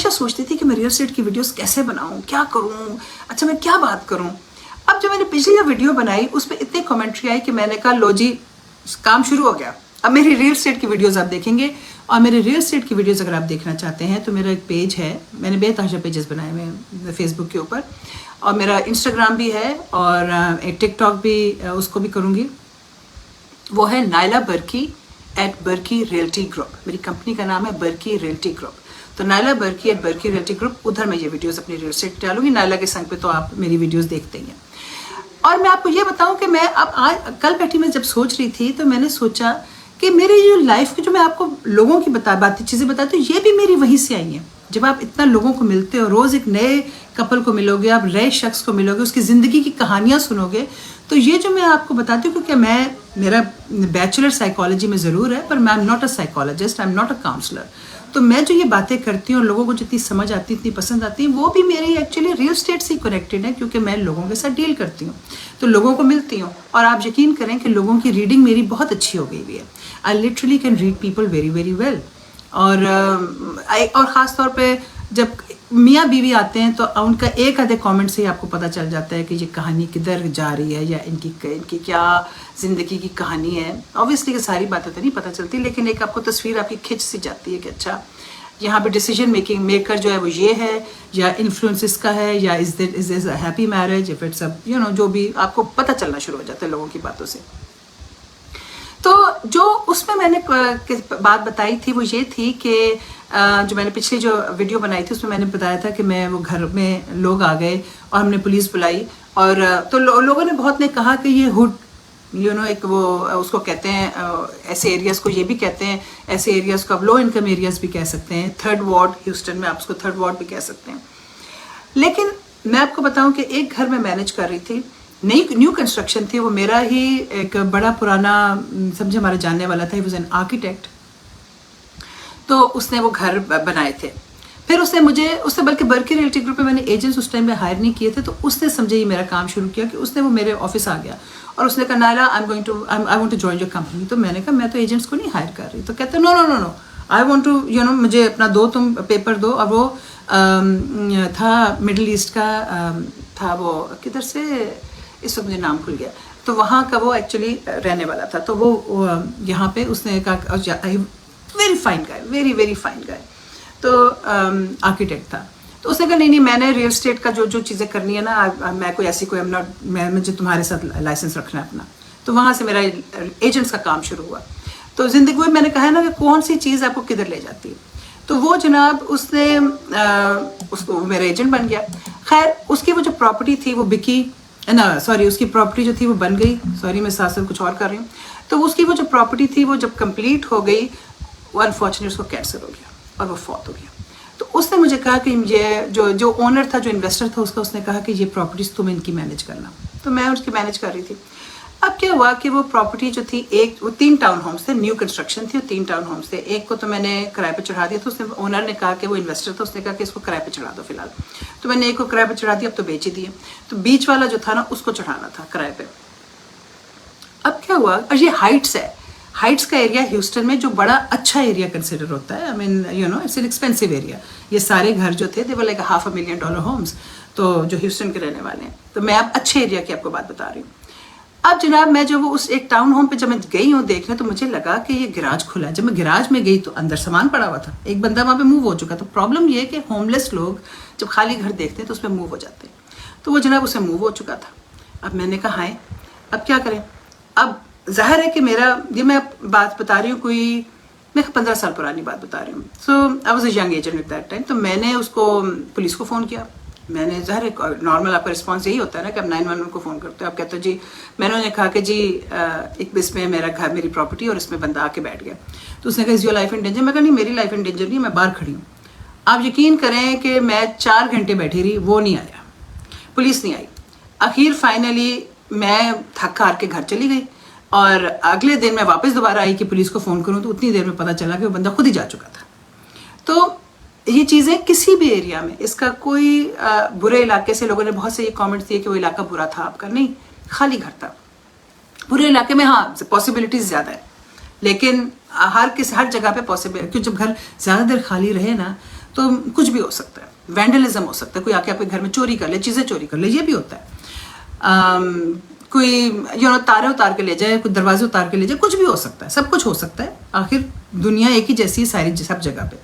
हमेशा सोचती थी कि मैं रियल एस्टेट की वीडियोस कैसे बनाऊं, क्या करूं, अच्छा मैं क्या बात करूं। अब जो मैंने पिछली जो वीडियो बनाई उस पर इतनी कमेंट्री आई कि मैंने कहा लो जी काम शुरू हो गया, अब मेरी रियल एस्टेट की वीडियोस आप देखेंगे। और मेरे रियल एस्टेट की वीडियोस अगर आप देखना चाहते हैं तो मेरा एक पेज है, मैंने बेतहाशा पेजेस बनाए हुए हैं फेसबुक के ऊपर, और मेरा इंस्टाग्राम भी है और एक टिकटॉक भी उसको भी करूँगी, वो है नायला बर्की @बर्की रियल्टी ग्रुप। मेरी कंपनी का नाम है बर्की रियल्टी ग्रुप। तो नायला बर्की @बर्की रियल्टी ग्रुप, उधर मैं ये वीडियोस अपनी रियल एस्टेट डालूंगी। नायला के संग पे तो आप मेरी वीडियोस देखते ही हैं। और मैं आपको ये बताऊं कि मैं अब आज कल बैठी मैं जब सोच रही थी तो मैंने सोचा कि मेरी जो लाइफ की जो मैं आपको लोगों की बातें चीज़ें बताती हूँ, ये भी मेरी वहीं से आई हैं। जब आप इतना लोगों को मिलते हो, रोज़ एक नए कपल को मिलोगे, आप नए शख्स को मिलोगे, उसकी ज़िंदगी की कहानियाँ सुनोगे, तो ये जो मैं आपको बताती हूँ, क्योंकि मेरा बैचलर साइकोलॉजी में ज़रूर है, पर मैं am not a psychologist, I am not a counsellor. तो मैं जो ये बातें करती हूँ और लोगों को जितनी समझ आती है, इतनी पसंद आती है, वो भी मेरी एक्चुअली रियल एस्टेट से कनेक्टेड है, क्योंकि मैं लोगों के साथ डील करती हूँ, तो लोगों को मिलती हूँ। और आप यकीन करें कि लोगों की रीडिंग मेरी बहुत अच्छी हो गई हुई है। I literally can read people very very well. और ख़ास तौर पे जब मियाँ बीवी आते हैं तो उनका एक आधे कमेंट से ही आपको पता चल जाता है कि ये कहानी किधर जा रही है या इनकी क्या ज़िंदगी की कहानी है। ऑब्वियसली कि सारी बातें तो नहीं पता चलती, लेकिन एक आपको तस्वीर आपकी खिंच सी जाती है कि अच्छा यहाँ पे डिसीजन मेकर जो है वो ये है, या इन्फ्लुएंस इसका है, या is this a happy marriage, if it's a जो भी आपको पता चलना शुरू हो जाता है लोगों की बातों से। तो जो उसमें मैंने बात बताई थी वो ये थी कि जो मैंने पिछली जो वीडियो बनाई थी उसमें मैंने बताया था कि मैं वो घर में लोग आ गए और हमने पुलिस बुलाई, और तो लोगों ने बहुत ने कहा कि ये हुड एक वो उसको कहते हैं, ऐसे एरियाज को ये भी कहते हैं, ऐसे एरियाज को आप लो इनकम एरियाज भी कह सकते हैं, 3rd वार्ड ह्यूस्टन में आप उसको 3rd वार्ड भी कह सकते हैं। लेकिन मैं आपको बताऊं कि एक घर में मैनेज कर रही थी, न्यू कंस्ट्रक्शन थी, वो मेरा ही एक बड़ा पुराना समझे हमारा जानने वाला था, ही वाज एन आर्किटेक्ट, तो उसने वो घर बनाए थे। फिर उसने बल्कि बर्की रियल्टी ग्रुप में मैंने एजेंट्स उस टाइम में हायर नहीं किए थे, तो उसने समझे ही मेरा काम शुरू किया कि उसने वो मेरे ऑफिस आ गया और उसने कहा Naila I want to join your company. तो मैंने कहा मैं तो एजेंट्स को नहीं हायर कर रही। तो कहते no no no no I want to मुझे अपना दो, तुम पेपर दो। और वो था मिडिल ईस्ट का था, वो किधर से इस वक्त मुझे नाम भूल गया, तो वहाँ का वो एक्चुअली रहने वाला था। तो वो यहाँ पे उसने कहा वेरी फाइन गाय, वेरी वेरी फाइन गाय, तो आर्किटेक्ट था। तो उसने कहा नहीं मैंने रियल एस्टेट का जो चीज़ें करनी है ना, मैं कोई ऐसी कोई मुझे तुम्हारे साथ लाइसेंस रखना है अपना। तो वहाँ से मेरा एजेंट्स का काम शुरू हुआ। तो ज़िंदगी में मैंने कहा ना कि कौन सी चीज़ आपको किधर ले जाती है, तो वो जनाब उसने उसको मेरा एजेंट बन गया। खैर उसकी वो जो प्रॉपर्टी थी वो बिकी ना, सॉरी उसकी प्रॉपर्टी जो थी वो बन गई, सॉरी मैं साथ साथ कुछ और कर रही हूँ। तो उसकी वो जो प्रॉपर्टी थी वो जब कंप्लीट हो गई, वो अनफॉर्चुनेट उसको कैंसर हो गया और वो फौत हो गया। तो उसने मुझे कहा कि ये जो ओनर था, जो इन्वेस्टर था उसका, उसने कहा कि ये प्रॉपर्टीज तुम इनकी मैनेज करना। तो मैं उसकी मैनेज कर रही थी। अब क्या हुआ कि वो प्रॉपर्टी जो थी, वो 3 टाउन होम्स थे, न्यू कंस्ट्रक्शन थी, 3 टाउन होम्स थे। एक को तो मैंने किराए पे चढ़ा दिया, तो उसने ओनर ने कहा कि वो इन्वेस्टर था, उसने कहा कि इसको किराए पे चढ़ा दो फिलहाल। तो मैंने एक को किराए पे चढ़ा दिया, अब तो बेच ही दिए। तो बीच वाला जो था ना उसको चढ़ाना था किराए पे। अब क्या हुआ, और ये हाइट्स है, हाइट्स का एरिया ह्यूस्टन में जो बड़ा अच्छा एरिया कंसिडर होता है, I mean it's an expensive area. ये सारे घर जो थे वो लाइक $500,000 होम्स, तो जो ह्यूस्टन के रहने वाले हैं। तो मैं अब अच्छे एरिया की आपको बात बता रही हूँ। अब जनाब मैं जब उस एक टाउन होम पे जब मैं गई हूँ देखने, तो मुझे लगा कि ये गैराज खुला है। जब मैं गैराज में गई तो अंदर सामान पड़ा हुआ था, एक बंदा वहाँ पे मूव हो चुका था। प्रॉब्लम ये है कि होमलेस लोग जब खाली घर देखते हैं तो उसमें मूव हो जाते हैं। तो वो जनाब उसमें मूव हो चुका था। अब मैंने कहा हाय अब क्या करें। अब जाहिर है कि ये मैं बात बता रही हूँ, कोई मैं 15 साल पुरानी बात बता रही हूँ। So I was a young agent at that time. तो मैंने उसको पुलिस को फ़ोन किया। मैंने ज़ाहिर नॉर्मल आपका रिस्पांस यही होता है ना कि आप 911 को फ़ोन करते हो, आप कहते हो जी, मैंने उन्हें कहा कि जी एक इसमें मेरा घर, मेरी प्रॉपर्टी, और इसमें बंदा आके बैठ गया। तो उसने कहा is your life in danger. मैं कहा नहीं मेरी लाइफ इन डेंजर नहीं, मैं बाहर खड़ी हूँ। आप यकीन करें कि मैं 4 घंटे बैठी रही, वो नहीं आया, पुलिस नहीं आई। आखिर फाइनली मैं थक हार के घर चली गई, और अगले दिन मैं वापस दोबारा आई कि पुलिस को फ़ोन करूँ, तो उतनी देर में पता चला कि वो बंदा खुद ही जा चुका था। तो ये चीज़ें किसी भी एरिया में, इसका कोई बुरे इलाके से लोगों ने बहुत से ये कमेंट्स दिए कि वो इलाका बुरा था आपका, नहीं, खाली घर था। बुरे इलाके में हाँ पॉसिबिलिटीज़ ज़्यादा है, लेकिन हर जगह पे पॉसिबल, क्योंकि जब घर ज़्यादा देर खाली रहे ना تو کچھ بھی ہو سکتا ہے، وینڈلزم ہو سکتا ہے، کوئی آ کے آپ کے گھر میں چوری کر لے، چیزیں چوری کر لے، یہ بھی ہوتا ہے، کوئی تارے اتار کے لے جائے، کوئی دروازے اتار کے لے جائے، کچھ بھی ہو سکتا ہے، سب کچھ ہو سکتا ہے، آخر دنیا ایک ہی جیسی ہے ساری سب جگہ پہ.